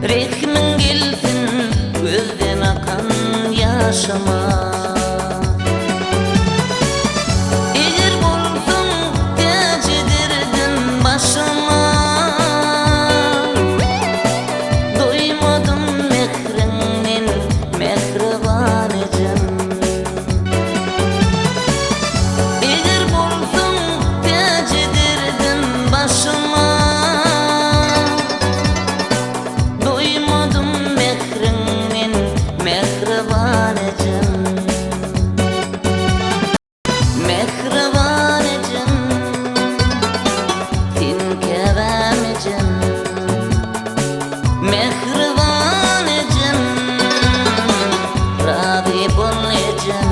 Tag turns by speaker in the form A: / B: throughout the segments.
A: Rehmin gelsin gözden akan yaşama. Eğer bulsun tecederdim başıma. Doymadım mehrinden mehriban ecem. Eğer bulsun tecederdim başıma. Mehriban ecem, mehriban ecem, sen kevem ecem, mehriban ecem, rabi bol ecem.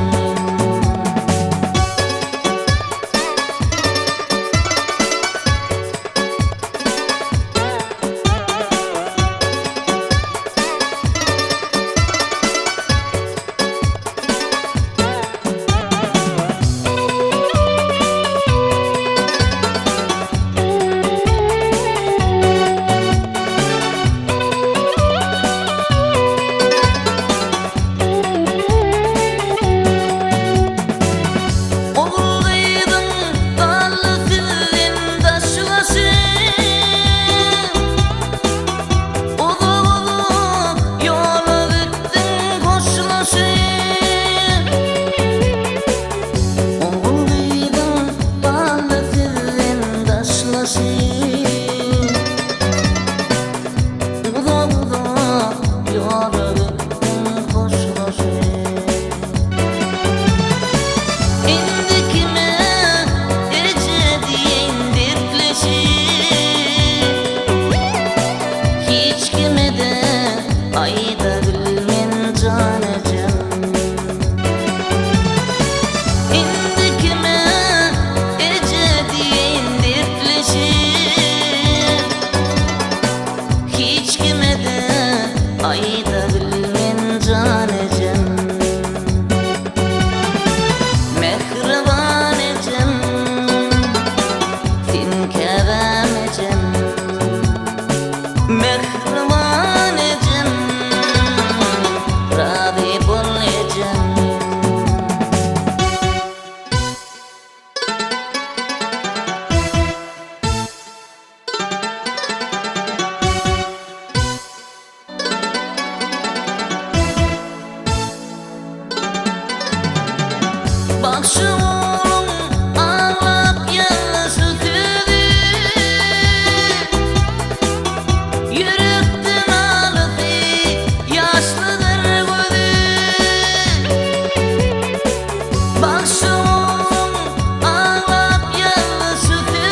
A: Ayda bilmen can ecem. İndikime ece diyen dertleşir. Hiç kime de ayda bilmen can ecem. Mehriban ecem, sen kevem ecem. Mehriban ecem, rabi bol ecem. Bak şu oğlum ağlap yalnız ötüdü. Yürekten ağladı, yaşlıdır gözü. Bak şu oğlum ağlap yalnız ötüdü.